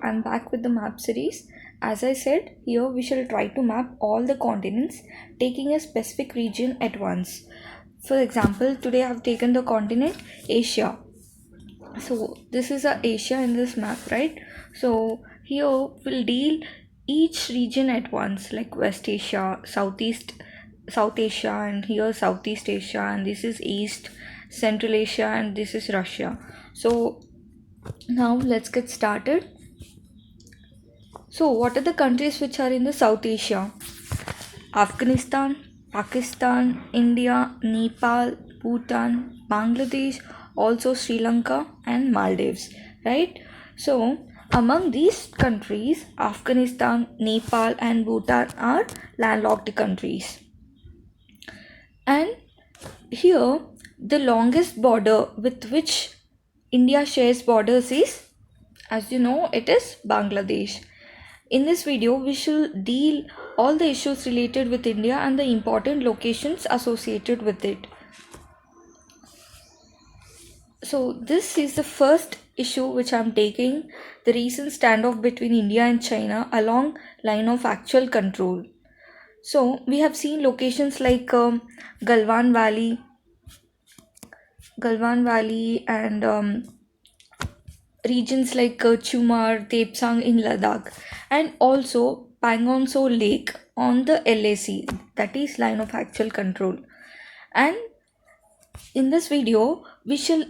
I'm back with the map series. As I said, here we shall try to map all the continents, taking a specific region at once. For example, today I've taken the continent Asia. So this is a Asia in this map, right? So here we'll deal each region at once, like West Asia, South Asia, and here Southeast Asia, and this is East, Central Asia, and this is Russia. So now let's get started. So what are the countries which are in the South Asia? Afghanistan, Pakistan, India, Nepal, Bhutan, Bangladesh, also Sri Lanka and Maldives, right? So among these countries, Afghanistan, Nepal and Bhutan are landlocked countries. And here the longest border with which India shares borders is, as you know, it is Bangladesh. In this video, we shall deal all the issues related with India and the important locations associated with it. So this is the first issue which I am taking, the recent standoff between India and China along line of actual control. So we have seen locations like Galwan Valley and regions like Chumar, Tepsang in Ladakh, and also Pangong Tso Lake on the LAC, that is line of actual control. And in this video, we shall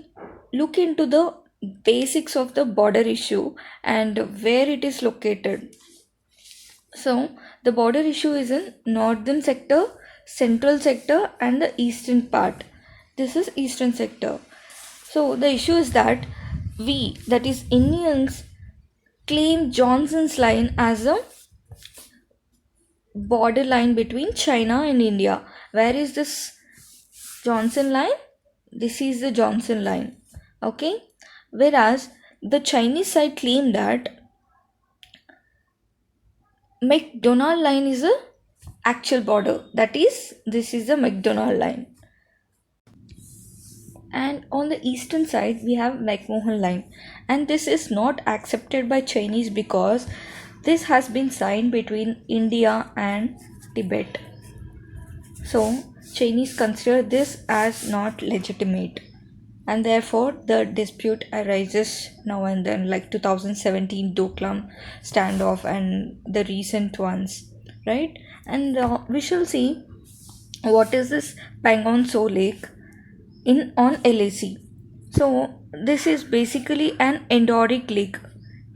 look into the basics of the border issue and where it is located. So the border issue is in northern sector, central sector, and the eastern part. This is eastern sector. So the issue is that we, that is Indians, claim Johnson's line as a border line between China and India. Where is this Johnson line? This is the Johnson line. Okay. Whereas the Chinese side claim that McDonald line is a actual border. That is, this is the McDonald line. And on the eastern side we have McMahon line, and this is not accepted by Chinese because this has been signed between India and Tibet. So Chinese consider this as not legitimate, and therefore the dispute arises now and then, like 2017 Doklam standoff and the recent ones, right? And we shall see what is this Pangong Tso Lake on LAC. So this is basically an endorheic lake.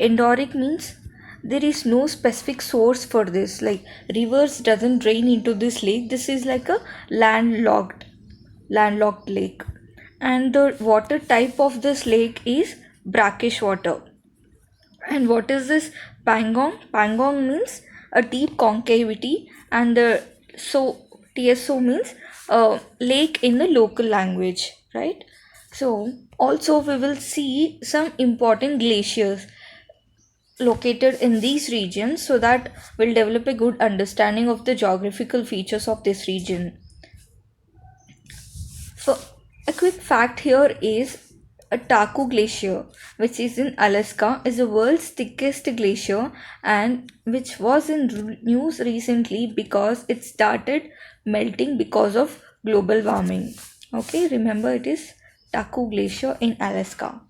Endorheic means there is no specific source for this, like rivers doesn't drain into this lake. This is like a landlocked lake, and the water type of this lake is brackish water. And what is this Pangong? Pangong means a deep concavity, and the TSO means lake in the local language, right? So also we will see some important glaciers located in these regions, so that we'll develop a good understanding of the geographical features of this region. So a quick fact here is a Taku Glacier, which is in Alaska, is the world's thickest glacier, and which was in news recently because it started melting because of global warming. Okay, remember it is Taku Glacier in Alaska.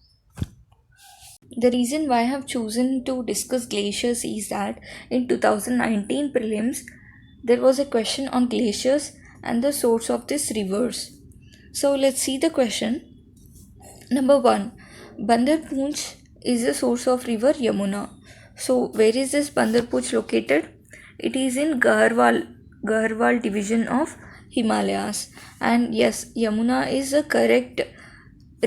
The reason why I have chosen to discuss glaciers is that in 2019 prelims there was a question on glaciers and the source of these rivers. So let's see the question. Number 1, Bandar Poonch is the source of river Yamuna. So where is this Bandar Poonch located? It is in Garhwal division of Himalayas. And yes, Yamuna is the correct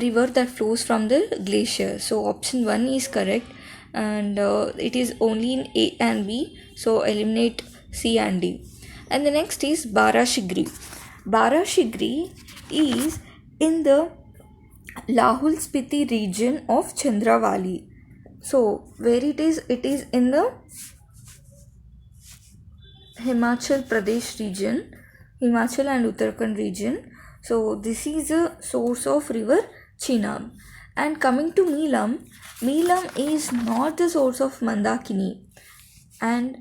river that flows from the glacier. So option 1 is correct, and it is only in A and B. So eliminate C and D. And the next is Barashigri. Barashigri is in the Lahul Spiti region of Chandrawali. So where it is in the Himachal Pradesh region, Himachal and Uttarakhand region. So this is a source of river Chenab. And coming to Milam, Milam is not the source of Mandakini, and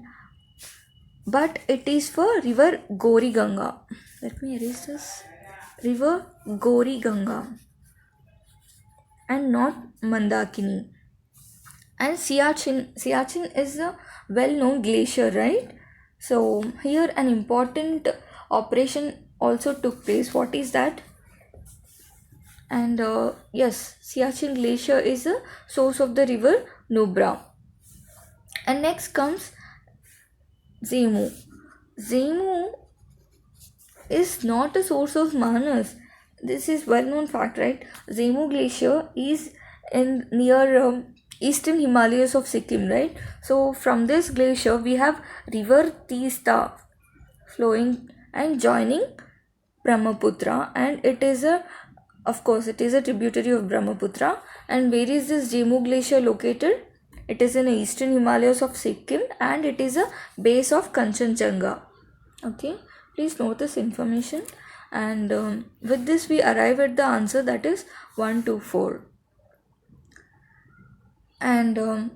but it is for river Gori Ganga. Let me erase this. River Gori Ganga and not Mandakini. And Siachen is a well-known glacier, right? So here an important operation also took place. What is that? And yes, Siachen glacier is a source of the river Nubra. And next comes Zemu. Zemu is not a source of Manas. This is well-known fact, right? Zemu glacier is in near eastern Himalayas of Sikkim, right? So from this glacier we have river Teesta flowing and joining Brahmaputra, and it is a tributary of Brahmaputra. And where is this Zemu glacier located? It is in the eastern Himalayas of Sikkim, and it is a base of Kanchenjunga. Okay, please note this information, and with this we arrive at the answer, that is 1, 2, 4. And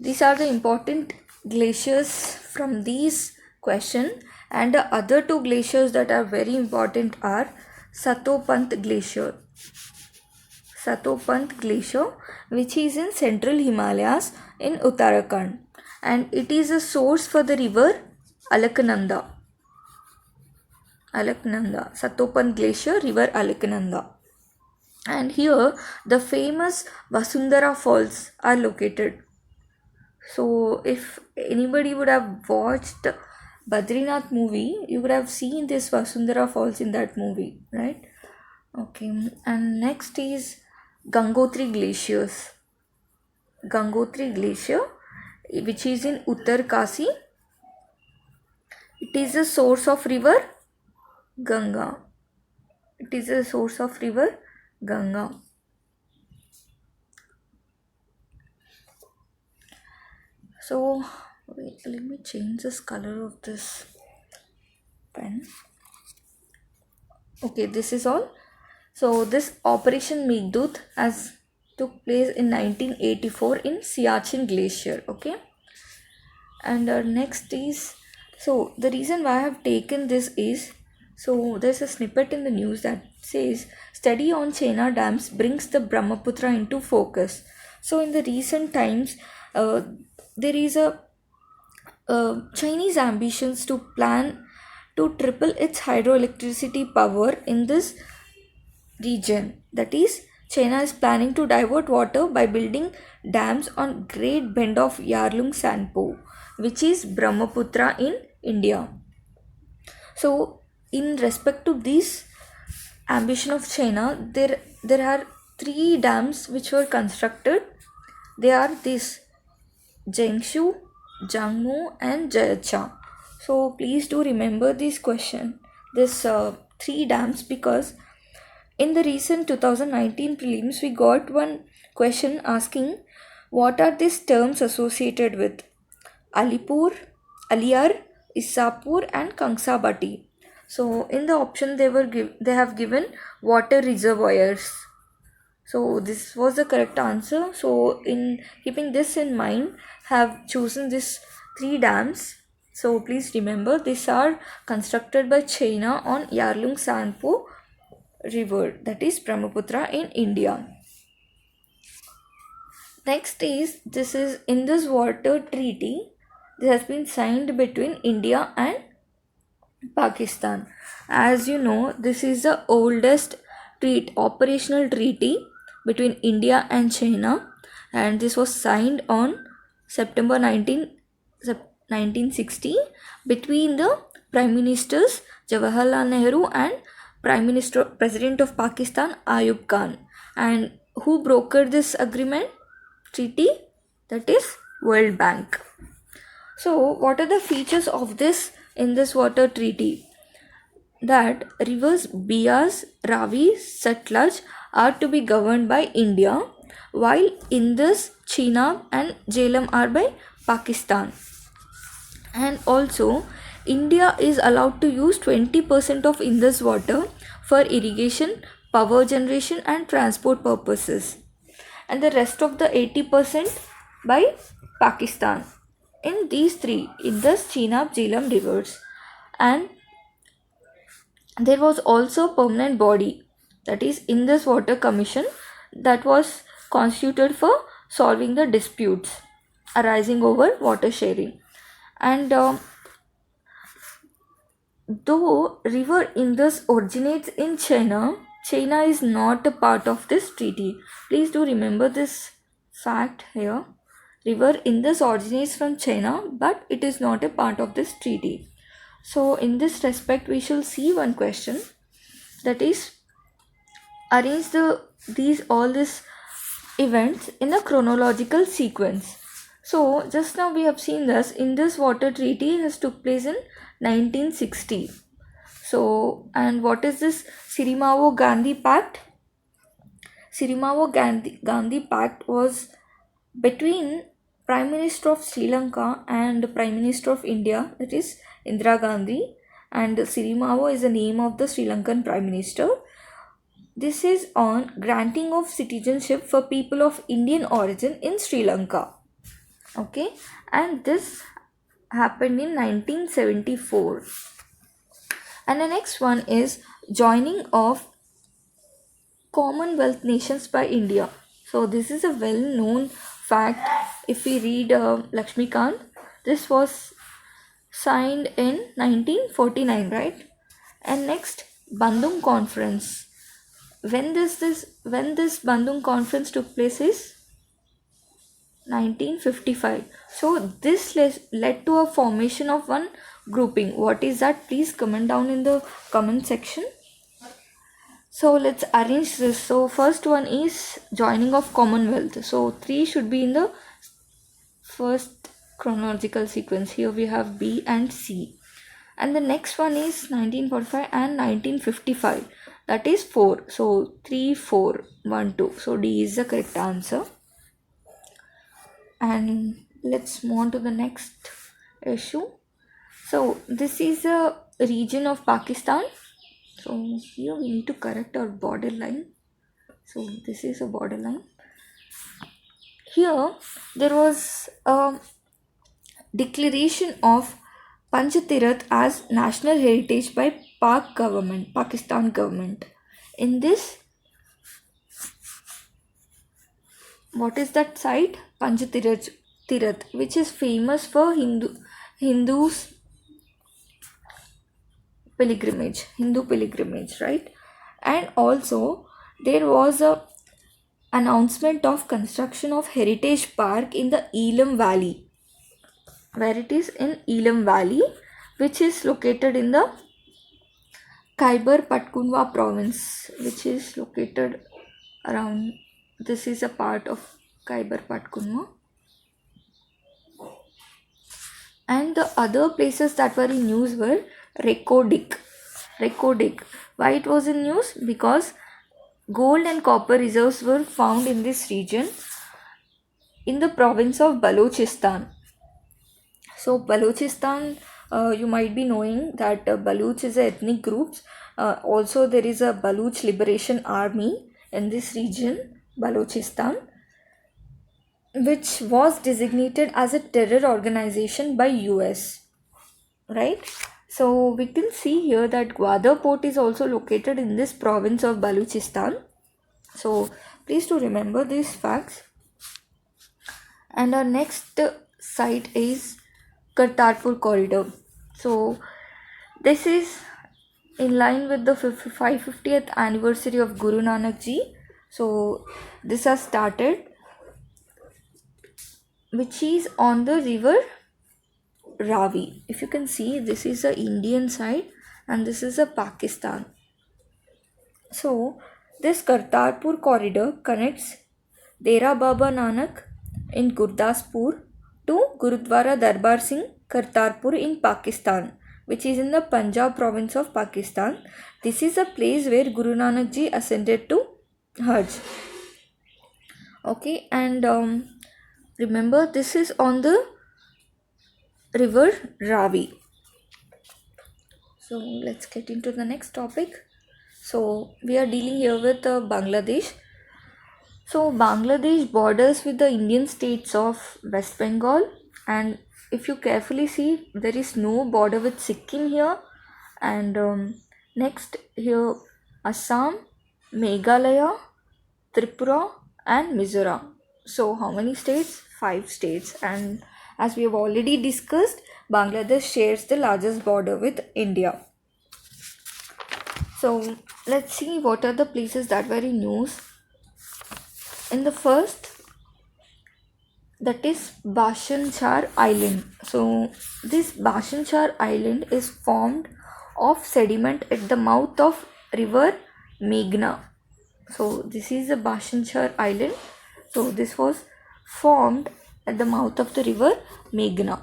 these are the important glaciers from these question. And the other two glaciers that are very important are Satopant glacier. Satopant glacier, which is in central Himalayas in Uttarakhand, and it is a source for the river Alaknanda. Satopant glacier, river Alaknanda. And here the famous Vasundhara Falls are located. So if anybody would have watched Badrinath movie, you would have seen this Vasundhara Falls in that movie, right? Okay, and next is Gangotri glaciers. Gangotri glacier, which is in Uttarkasi. It is a source of river Ganga. So wait, let me change this color of this pen. Okay, this is all. So this Operation Meghdut has took place in 1984 in Siachen Glacier. Okay, and next is, so the reason why I have taken this is, so there's a snippet in the news that says study on Chena dams brings the Brahmaputra into focus. So in the recent times, there is a Chinese ambitions to plan to triple its hydroelectricity power in this region. That is, China is planning to divert water by building dams on Great Bend of Yarlung Sanpo, which is Brahmaputra in India. So in respect to this ambition of China, there are 3 dams which were constructed. They are this Jiangsu, Jiangmu and Jayacha. So please do remember this question, this 3 dams, because in the recent 2019 prelims we got one question asking what are these terms associated with Alipur, Aliyar, Isapur and Kangsabati. So in the option they have given water reservoirs. So this was the correct answer. So in keeping this in mind, have chosen these 3 dams. So please remember, these are constructed by China on Yarlung Sanpo river, that is Brahmaputra in India. Next is, this is Indus Water Treaty. This has been signed between India and Pakistan. As you know, this is the oldest operational treaty between India and China, and this was signed on September 1960 between the Prime Ministers Jawaharlal Nehru and President of Pakistan Ayub Khan. And who brokered this treaty? That is World Bank. So what are the features of this Indus Water Treaty? That rivers Beas, Ravi, Satluj are to be governed by India, while Indus, Chenab and Jhelum are by Pakistan. And also, India is allowed to use 20% of Indus water for irrigation power generation and transport purposes, and the rest of the 80% by Pakistan. In these three, Indus, Chenab, Jhelum rivers, and there was also a permanent body, that is Indus Water Commission, that was constituted for solving the disputes arising over water sharing. And though river Indus originates in China, China is not a part of this treaty. Please do remember this fact here. River Indus originates from China, but it is not a part of this treaty. So in this respect, we shall see one question, that is, arrange these events in a chronological sequence. So just now we have seen this Indus Water Treaty has took place in 1960. So, and what is this Sirimavo Gandhi Pact? Sirimavo Gandhi Pact was between Prime Minister of Sri Lanka and Prime Minister of India, that is Indira Gandhi, and Sirimavo is the name of the Sri Lankan Prime Minister. This is on granting of citizenship for people of Indian origin in Sri Lanka. Okay, and this happened in 1974. And the next one is joining of Commonwealth nations by India. So this is a well-known fact. If we read Lakshmikant, this was signed in 1949, right? And next, Bandung Conference. When this Bandung Conference took place is 1955. So this led to a formation of one grouping. What is that? Please comment down in the comment section. So let's arrange this. So first one is joining of Commonwealth. So 3 should be in the first chronological sequence. Here we have B and C. And the next one is 1945 and 1955. That is 4. So 3, 4, 1, 2. So D is the correct answer. And let's move on to the next issue. So this is a region of Pakistan. So here we need to correct our borderline. So this is a borderline. Here there was a declaration of Panchatirat as national heritage by Pakistan government. In this, what is that site? Panchatirat, which is famous for Hindus Hindu pilgrimage, right? And also there was a announcement of construction of heritage park in the Elam Valley, where it is in Elam Valley, which is located in the Khyber Pakhtunkhwa province, which is located around, this is a part of Khyber Pakhtunkhwa. And the other places that were in news were Reko Diq. Why it was in news? Because gold and copper reserves were found in this region in the province of Balochistan. So Balochistan, you might be knowing that Baloch is an ethnic group. Also there is a Baloch Liberation Army in this region, Balochistan, which was designated as a terror organization by US, right? So we can see here that Gwadar port is also located in this province of Balochistan. So please do remember these facts. And our next site is Kartarpur corridor. So this is in line with the 550th anniversary of Guru Nanak Ji. So this has started, which is on the river Ravi. If you can see, this is the Indian side and this is a Pakistan. So this Kartarpur corridor connects Dera Baba Nanak in Gurdaspur to Gurudwara Darbar Singh Kartarpur in Pakistan, which is in the Punjab province of Pakistan. This is a place where Guru Nanak Ji ascended to Hajj. Okay, and remember this is on the river Ravi. So let's get into the next topic. So we are dealing here with Bangladesh. So Bangladesh borders with the Indian states of West Bengal, and if you carefully see, there is no border with Sikkim here. And next here, Assam, Meghalaya, Tripura, and Mizoram. So how many states? 5 states. And as we have already discussed, Bangladesh shares the largest border with India. So let's see what are the places that were in news. In the first, that is Bhashan Char Island. So this Bhashan Char Island is formed of sediment at the mouth of river Meghna. So this is the Bhashan Char Island. So this was formed at the mouth of the river Meghna.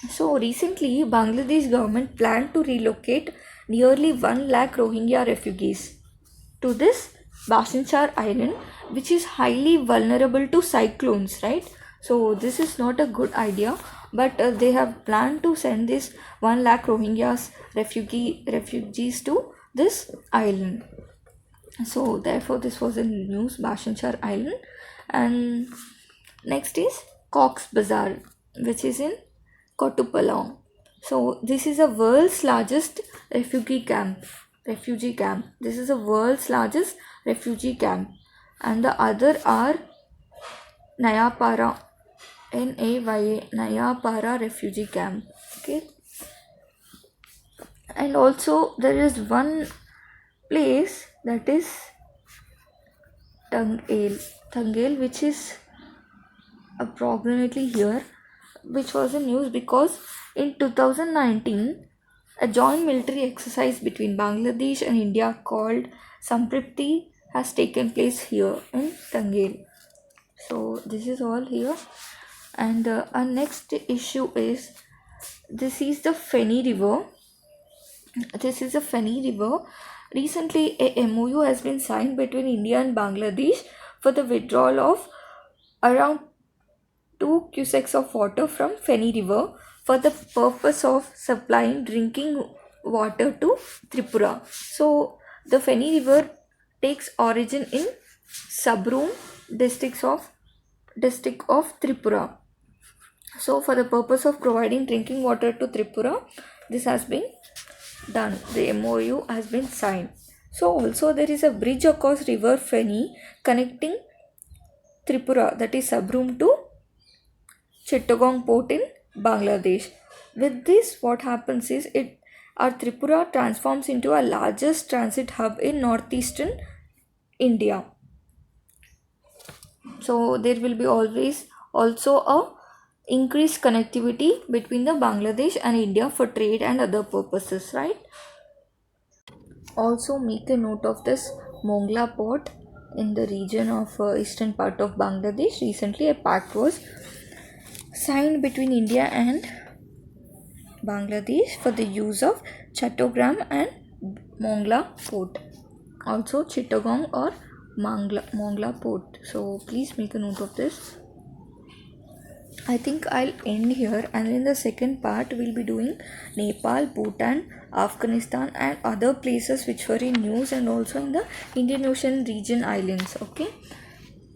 So recently Bangladesh government planned to relocate nearly 1 lakh Rohingya refugees to this Bhashan Char Island, which is highly vulnerable to cyclones, right? So this is not a good idea, but they have planned to send this 1 lakh Rohingyas refugees to this island. So therefore this was in news, Bhashan Char Island. And next is Cox Bazar, which is in Kotupalong. So this is the world's largest refugee camp. This is the world's largest refugee camp. And the other are Nayapara, Naya, Nayapara refugee camp. Okay. And also there is one place that is Tangel, which is approximately here, which was in news because in 2019 a joint military exercise between Bangladesh and India called Sampripti has taken place here in Tangel. So this is all here. And our next issue is, this is the Feni River. Recently a MOU has been signed between India and Bangladesh for the withdrawal of around 2 cusecs of water from Feni River for the purpose of supplying drinking water to Tripura. So the Feni River takes origin in Sabroom district of Tripura. So for the purpose of providing drinking water to Tripura, this has been done. The MOU has been signed. So also there is a bridge across river Feni connecting Tripura, that is Sabroom, to Chittagong port in Bangladesh. With this, what happens is our Tripura transforms into a largest transit hub in northeastern India. So there will be always also a increased connectivity between the Bangladesh and India for trade and other purposes, right? Also make a note of this Mongla port in the region of eastern part of Bangladesh. Recently a pact was signed between India and Bangladesh for the use of Chattogram and Mongla port. Also Chittagong or Mongla port. So please make a note of this. I think I'll end here, and in the second part we'll be doing Nepal, Bhutan, Afghanistan and other places which were in news, and also in the Indian Ocean region islands. Okay.